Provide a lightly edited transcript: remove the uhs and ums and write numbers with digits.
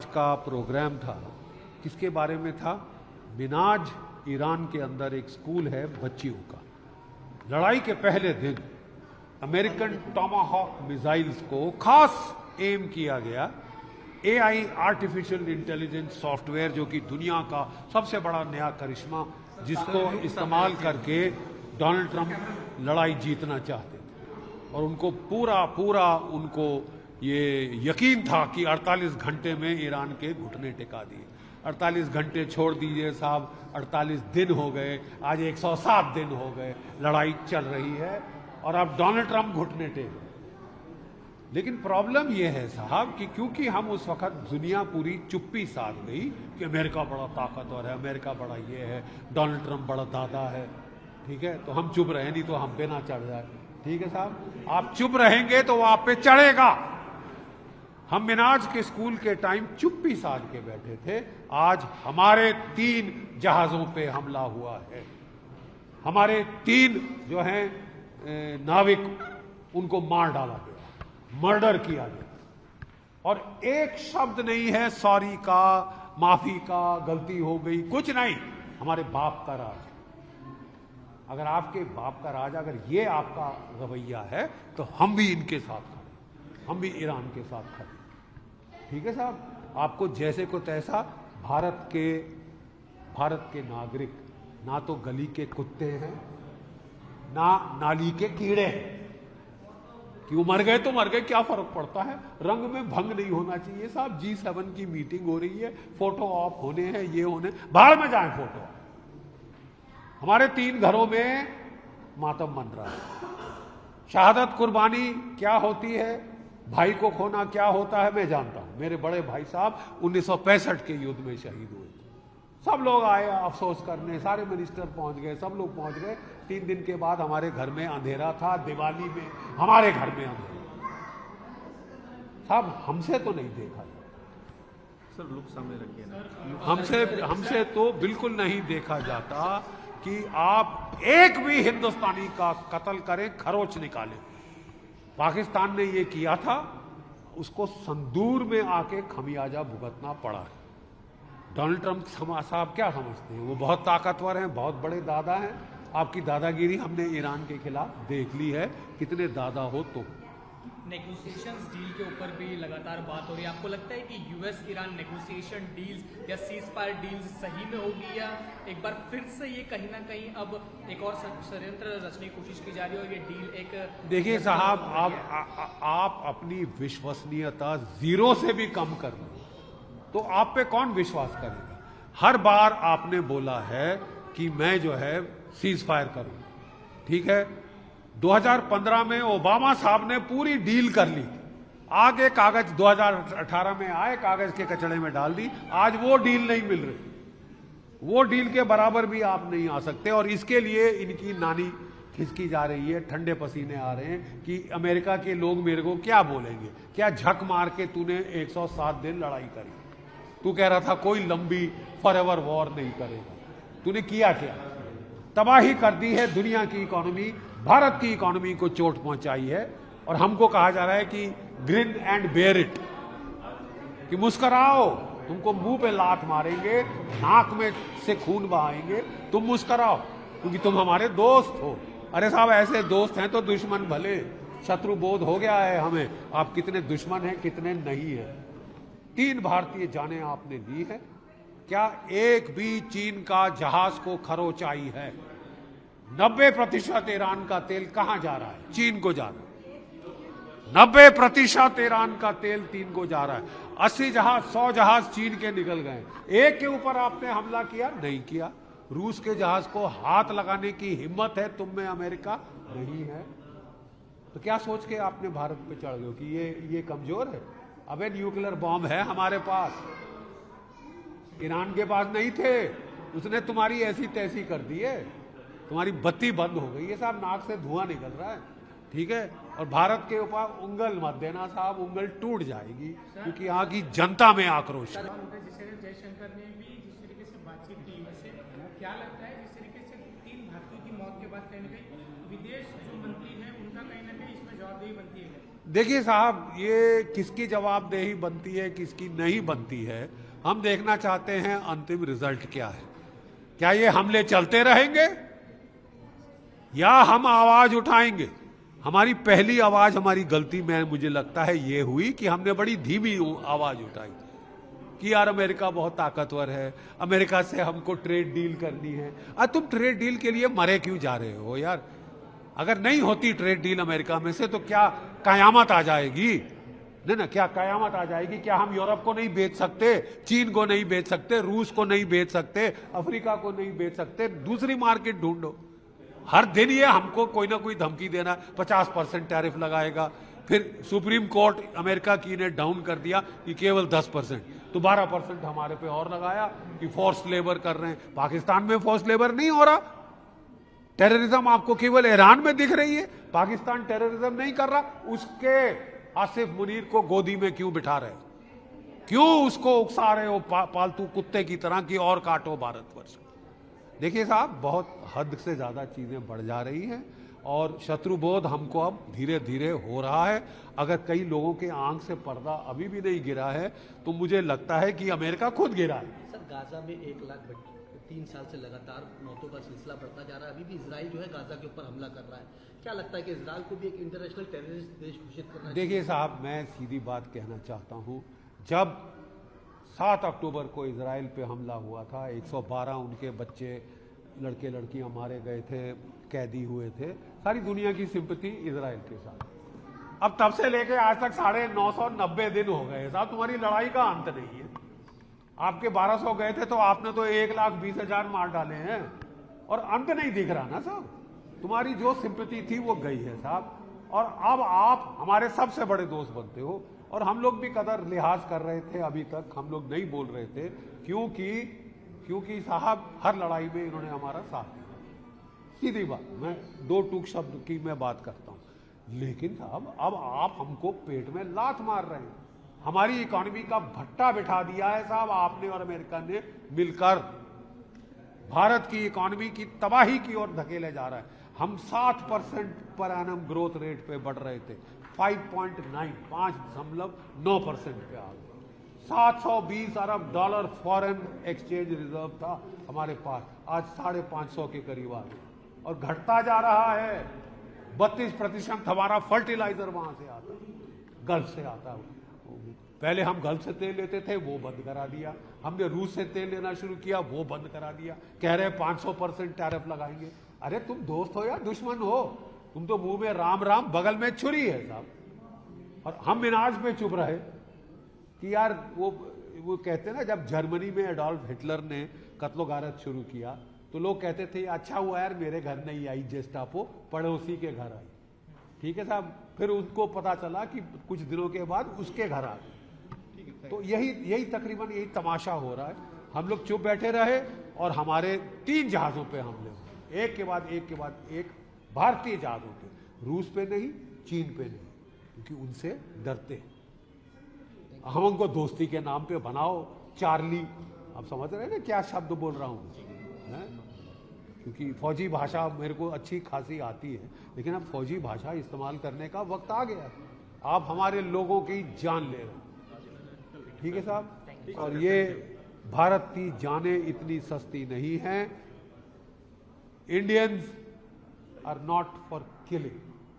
का प्रोग्राम था, किसके बारे में था? मिनाज ईरान के अंदर एक स्कूल है बच्चियों का। लड़ाई के पहले दिन अमेरिकन टॉमाहॉक मिसाइल्स को खास एम किया गया। एआई आर्टिफिशियल इंटेलिजेंस सॉफ्टवेयर, जो कि दुनिया का सबसे बड़ा नया करिश्मा, जिसको इस्तेमाल करके डोनाल्ड ट्रंप लड़ाई जीतना चाहते थे। और उनको पूरा उनको ये यकीन था कि 48 घंटे में ईरान के घुटने टिका दिए। 48 घंटे छोड़ दीजिए साहब, 48 दिन हो गए, आज 107 दिन हो गए, लड़ाई चल रही है और अब डोनाल्ड ट्रंप घुटने टेक। लेकिन प्रॉब्लम यह है साहब कि क्योंकि हम उस वक्त दुनिया पूरी चुप्पी साध गई कि अमेरिका बड़ा ताकतवर है, अमेरिका बड़ा ये है, डोनाल्ड ट्रंप बड़ा दादा है, ठीक है, तो हम चुप रहे, नहीं तो हम पे ना चढ़ जाए। ठीक है साहब, आप चुप रहेंगे तो वो आप पे चढ़ेगा। हम मिनाज के स्कूल के टाइम चुप्पी साध के बैठे थे, आज हमारे 3 जहाजों पे हमला हुआ है। हमारे 3 जो हैं नाविक, उनको मार डाला गया, मर्डर किया गया, और एक शब्द नहीं है सॉरी का, माफी का, गलती हो गई, कुछ नहीं। हमारे बाप का राज। अगर आपके बाप का राज, अगर ये आपका रवैया है, तो हम भी इनके साथ खड़े, हम भी ईरान के साथ खड़े। ठीक है साहब, आपको जैसे को तैसा, भारत के नागरिक ना तो गली के कुत्ते हैं, ना नाली के कीड़े हैं। क्यों मर गए तो मर गए, क्या फर्क पड़ता है? रंग में भंग नहीं होना चाहिए साहब। G7 की मीटिंग हो रही है, फोटो ऑफ होने हैं, ये होने, बाहर में जाएं फोटो। हमारे 3 घरों में मातम बन रहा है। शहादत कुर्बानी क्या होती है, भाई को खोना क्या होता है, मैं जानता हूं। मेरे बड़े भाई साहब 1965 के युद्ध में शहीद हुए। सब लोग आए अफसोस करने, सारे मिनिस्टर पहुंच गए, सब लोग पहुंच गए। 3 दिन के बाद हमारे घर में अंधेरा था, दिवाली में हमारे घर में अंधेरा। साहब हमसे तो नहीं देखा सर, लुक सामने रखिए ना। हमसे तो बिल्कुल नहीं देखा जाता कि आप एक भी हिंदुस्तानी का कत्ल करें, खरोच निकालें। पाकिस्तान ने ये किया था, उसको संदूर में आके खमियाजा भुगतना पड़ा है। डोनाल्ड ट्रंप साहब क्या समझते हैं? वो बहुत ताकतवर हैं, बहुत बड़े दादा हैं। आपकी दादागिरी हमने ईरान के खिलाफ देख ली है, कितने दादा हो तो। नेगोशिएशंस डील के ऊपर भी लगातार बात हो रही है। आपको लगता है कि यूएस ईरान नेगोशिएशन डील्स या सीज फायर डील्स सही में होगी, या एक बार फिर से ये कहीं ना कहीं अब एक और षड्यंत्र रचने की कोशिश की जा रही है और ये डील एक? देखिए साहब, आप अपनी विश्वसनीयता 0 से भी कम कर लो तो आप पे कौन विश्वास करेगा? हर बार आपने बोला है कि मैं जो है सीज फायर करूं, ठीक है। 2015 में ओबामा साहब ने पूरी डील कर ली, आगे कागज 2018 में आए, कागज के कचड़े में डाल दी। आज वो डील नहीं मिल रही, वो डील के बराबर भी आप नहीं आ सकते। और इसके लिए इनकी नानी खिसकी जा रही है, ठंडे पसीने आ रहे हैं कि अमेरिका के लोग मेरे को क्या बोलेंगे। क्या झक मार के तूने 107 दिन लड़ाई करी, तू कह रहा था कोई लंबी फॉरएवर वॉर नहीं करेगा, तूने किया क्या? तबाही कर दी है दुनिया की इकोनॉमी, भारत की इकोनॉमी को चोट पहुंचाई है। और हमको कहा जा रहा है कि ग्रिन एंड बेयर इट, कि मुस्कुराओ, तुमको मुंह पे लात मारेंगे, नाक में से खून बहाएंगे, तुम मुस्कुराओ क्योंकि तुम हमारे दोस्त हो। अरे साहब, ऐसे दोस्त हैं तो दुश्मन भले, शत्रु बोध हो गया है हमें, आप कितने दुश्मन हैं कितने नहीं है। 3 भारतीय जानें आपने दी है, क्या एक भी चीन का जहाज को खरोच आई है? 90% ईरान का तेल कहां जा रहा है? चीन को जा रहा है। 90% ईरान का तेल चीन को जा रहा है। 80 जहाज 100 जहाज चीन के निकल गए, एक के ऊपर आपने हमला किया? नहीं किया। रूस के जहाज को हाथ लगाने की हिम्मत है तुम में, अमेरिका नहीं है। तो क्या सोच के आपने भारत पे चढ़ गए कि ये कमजोर है? अबे न्यूक्लियर बॉम्ब है हमारे पास, ईरान के पास नहीं थे। उसने तुम्हारी ऐसी तैसी कर दी है, तुम्हारी बत्ती बंद हो गई है साहब, नाक से धुआं निकल रहा है, ठीक है। और भारत के ऊपर उंगल मत देना साहब, उंगल टूट जाएगी, क्योंकि यहाँ की जनता में आक्रोश है। जयशंकर ने भी जिस तरीके से बातचीत की, वैसे क्या लगता है जिस तरीके से 3 भारतीयों की मौत के बाद कहीं ना कहीं विदेश जो मंत्री हैं उनका कहीं ना कहीं इसमें जवाबदेही बनती है? देखिए साहब, ये किसकी जवाबदेही बनती है, किसकी नहीं बनती है, हम देखना चाहते हैं अंतिम रिजल्ट क्या है। क्या ये हमले चलते रहेंगे या हम आवाज उठाएंगे? हमारी पहली आवाज, हमारी गलती में मुझे लगता है ये हुई कि हमने बड़ी धीमी आवाज उठाई कि यार अमेरिका बहुत ताकतवर है, अमेरिका से हमको ट्रेड डील करनी है। तुम ट्रेड डील के लिए मरे क्यों जा रहे हो यार? अगर नहीं होती ट्रेड डील अमेरिका में से तो क्या कयामत आ जाएगी? नहीं ना, क्या कयामत आ जाएगी? क्या हम यूरोप को नहीं बेच सकते, चीन को नहीं बेच सकते, रूस को नहीं बेच सकते, अफ्रीका को नहीं बेच सकते? दूसरी मार्केट ढूंढो। हर दिन ये हमको कोई ना कोई धमकी देना, 50% टैरिफ लगाएगा, फिर सुप्रीम कोर्ट अमेरिका की ने डाउन कर दिया कि केवल 10%, तो 12% हमारे पे और लगाया कि फोर्स लेबर कर रहे हैं। पाकिस्तान में फोर्स लेबर नहीं हो रहा। टेररिज्म आपको केवल ईरान में दिख रही है, पाकिस्तान टेररिज्म नहीं कर रहा। उसके आसिफ मुनीर को गोदी में क्यों बिठा रहे? क्यों उसको उकसा रहे हो पालतू कुत्ते की तरह कि और काटो भारतवर्ष? देखिए साहब, बहुत हद से ज्यादा चीजें बढ़ जा रही हैं और शत्रुबोध हमको अब धीरे धीरे हो रहा है। अगर कई लोगों के आंख से पर्दा अभी भी नहीं गिरा है तो मुझे लगता है कि अमेरिका खुद गिरा है। सर, गाजा में 1 लाख बच्चे 3 साल से लगातार मौतों का सिलसिला बढ़ता जा रहा है। अभी भी इजराइल जो है गाजा के ऊपर हमला कर रहा है। क्या लगता है कि इजराइल को भी एक इंटरनेशनल टेररिस्ट देश घोषित करना चाहिए? देखिए साहब, मैं सीधी बात कहना चाहता हूं, जब 7 अक्टूबर को इजराइल पे हमला हुआ था, 112 उनके बच्चे, लड़के लड़कियां मारे गए थे, कैदी हुए थे, सारी दुनिया की सिंपैथी इजराइल के साथ। अब तब से लेके आज तक 990 दिन हो गए साहब, तुम्हारी लड़ाई का अंत नहीं है। आपके 1200 गए थे तो आपने तो 1,20,000 मार डाले हैं और अंत नहीं दिख रहा ना साहब। तुम्हारी जो सिंपैथी थी वो गई है साहब। और अब आप हमारे सबसे बड़े दोस्त बनते हो और हम लोग भी कदर लिहाज कर रहे थे, अभी तक हम लोग नहीं बोल रहे थे क्योंकि साहब हर लड़ाई में इन्होंने हमारा साथ दिया। सीधी बात, मैं 2 टूक शब्द की मैं बात करता हूं। लेकिन साहब अब आप हमको पेट में लात मार रहे हैं, हमारी इकोनॉमी का भट्टा बिठा दिया है साहब आपने और अमेरिका ने मिलकर। भारत की इकोनॉमी की तबाही की ओर धकेले जा रहा है। हम 7% पर एनम ग्रोथ रेट पे बढ़ रहे थे, 5.9% पे आ गए। 720 अरब डॉलर फॉरेन एक्सचेंज रिजर्व था हमारे पास, आज 550 के करीब आ गए और घटता जा रहा है। 32% हमारा फर्टिलाइजर वहां से आता, गल्फ से आता है। पहले हम गल्फ से तेल लेते थे, वो बंद करा दिया। हमने रूस से तेल लेना शुरू किया, वो बंद करा दिया। कह रहे 500% टैरिफ लगाएंगे। अरे तुम दोस्त हो या दुश्मन हो? तुम तो मुंह में राम राम, बगल में छुरी है साहब। और हम मिनाज पे चुप रहे कि यार वो कहते ना, जब जर्मनी में एडोल्फ हिटलर ने कत्लो गारत शुरू किया तो लोग कहते थे अच्छा हुआ यार मेरे घर नहीं आई जेस्टापो, पड़ोसी के घर आई। ठीक है साहब, फिर उनको पता चला कि कुछ दिनों के बाद उसके घर आ गए। तो यही तकरीबन यही तमाशा हो रहा है। हम लोग चुप बैठे रहे और हमारे 3 जहाजों पे हमले हुए, एक के बाद एक भारतीय जहाजों पे, रूस पे नहीं, चीन पे नहीं, क्योंकि उनसे डरते हैं। हम उनको दोस्ती के नाम पे बनाओ चार्ली, आप समझ रहे हैं ना क्या शब्द बोल रहा हूं? क्योंकि फौजी भाषा मेरे को अच्छी खासी आती है, लेकिन अब फौजी भाषा इस्तेमाल करने का वक्त आ गया है। आप हमारे लोगों की जान ले रहे हैं, ठीक है साहब। और ये भारत की जानें इतनी सस्ती नहीं हैं। Indians are not for killing.